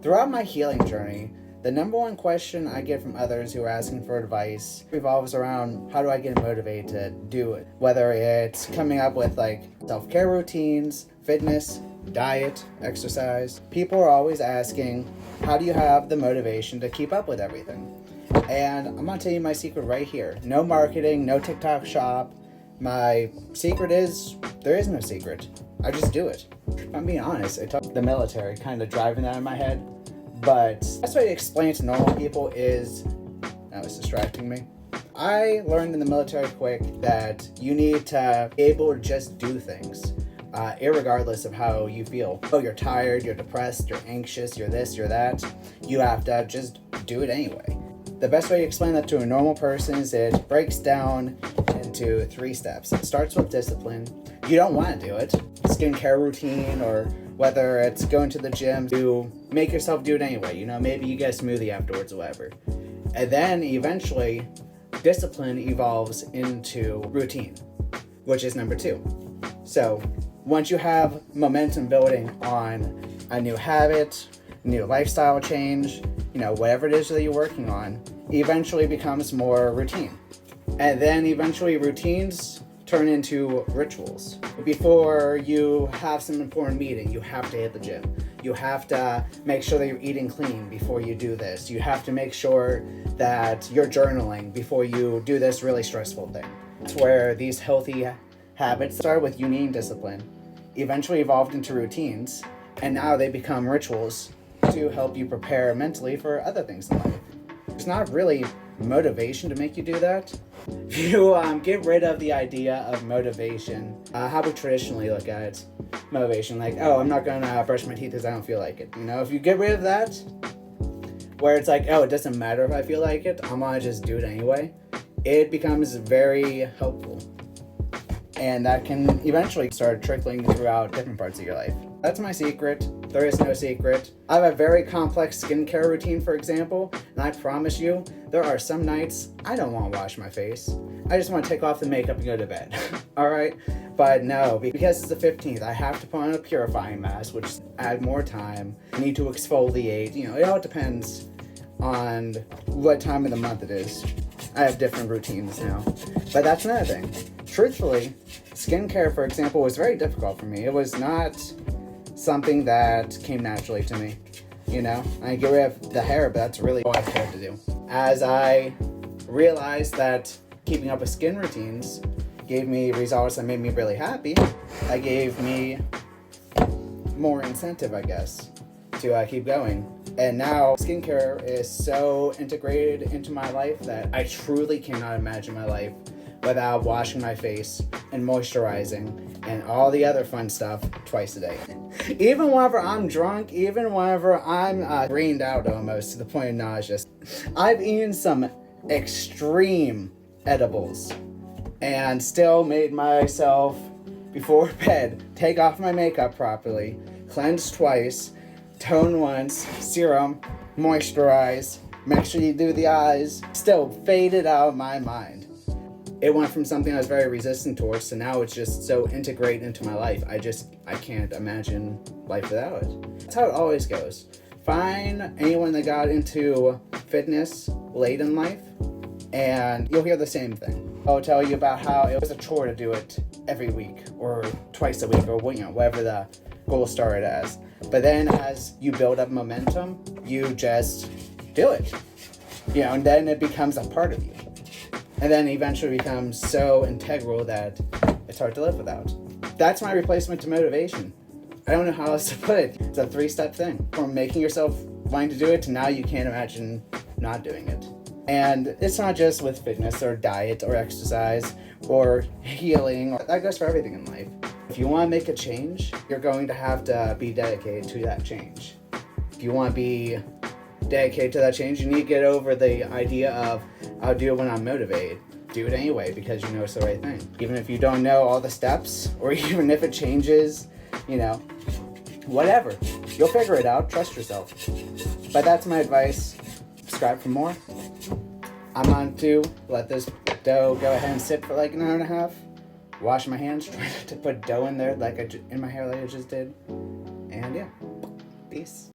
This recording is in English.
Throughout my healing journey, the number one question I get from others who are asking for advice revolves around how do I get motivated to do it? Whether it's coming up with like self-care routines, fitness, diet, exercise. People are always asking, how do you have the motivation to keep up with everything? And I'm gonna tell you my secret right here. No marketing, no TikTok shop. My secret is, there is no secret. I just do it. If I'm being honest, it took the military kind of driving that in my head. But the best way to explain it to normal people is, now it's distracting me. I learned in the military quick that you need to be able to just do things, irregardless of how you feel. Oh, you're tired, you're depressed, you're anxious, you're this, you're that. You have to just do it anyway. The best way to explain that to a normal person is it breaks down into 3 steps. It starts with discipline. You don't want to do it. Skincare routine, or whether it's going to the gym, to make yourself do it anyway. You know, maybe you get a smoothie afterwards or whatever. And then eventually, discipline evolves into routine, which is number 2. So once you have momentum building on a new habit, new lifestyle change, you know, whatever it is that you're working on, eventually becomes more routine. And then eventually routines turn into rituals. Before you have some important meeting, you have to hit the gym. You have to make sure that you're eating clean before you do this. You have to make sure that you're journaling before you do this really stressful thing. That's where these healthy habits start with unique discipline, eventually evolved into routines, and now they become rituals to help you prepare mentally for other things in life. It's not really motivation to make you do that. If you get rid of the idea of motivation, how we traditionally look at it, motivation, like, oh, I'm not gonna brush my teeth because I don't feel like it. You know, if you get rid of that, where it's like, oh, it doesn't matter if I feel like it, I'm gonna just do it anyway, it becomes very helpful. And that can eventually start trickling throughout different parts of your life. That's my secret. There is no secret. I have a very complex skincare routine, for example, and I promise you, there are some nights I don't want to wash my face. I just want to take off the makeup and go to bed. All right? But no, because it's the 15th, I have to put on a purifying mask, which add more time. I need to exfoliate. You know, it all depends on what time of the month it is. I have different routines now. But that's another thing. Truthfully, skincare, for example, was very difficult for me. It was not something that came naturally to me. You know, I get rid of the hair, but that's really all I cared to do. As I realized that keeping up with skin routines gave me results that made me really happy, that gave me more incentive, I guess, to keep going. And now skincare is so integrated into my life that I truly cannot imagine my life without washing my face and moisturizing and all the other fun stuff twice a day. Even whenever I'm drunk, even whenever I'm drained out almost to the point of nausea, I've eaten some extreme edibles and still made myself, before bed, take off my makeup properly, cleanse twice, tone once, serum, moisturize, make sure you do the eyes, still faded out of my mind. It went from something I was very resistant towards to now it's just so integrated into my life. I can't imagine life without it. That's how it always goes. Find anyone that got into fitness late in life and you'll hear the same thing. I'll tell you about how it was a chore to do it every week or twice a week or whatever the goal started as. But then as you build up momentum, you just do it. You know, and then it becomes a part of you. And then eventually becomes so integral that it's hard to live without. That's my replacement to motivation. I don't know how else to put it. It's a 3-step thing. From making yourself wanting to do it to now you can't imagine not doing it. And it's not just with fitness or diet or exercise or healing. That goes for everything in life. If you want to make a change, you're going to have to be dedicated to that change. If you want to be dedicated to that change, you need to get over the idea of, I'll do it when I'm motivated. Do it anyway because you know it's the right thing. Even if you don't know all the steps, or even if it changes, you know, whatever. You'll figure it out. Trust yourself. But that's my advice. Subscribe for more. I'm going to let this dough go ahead and sit for like an hour and a half. Wash my hands, try not to put dough in there in my hair like I just did. And yeah, peace.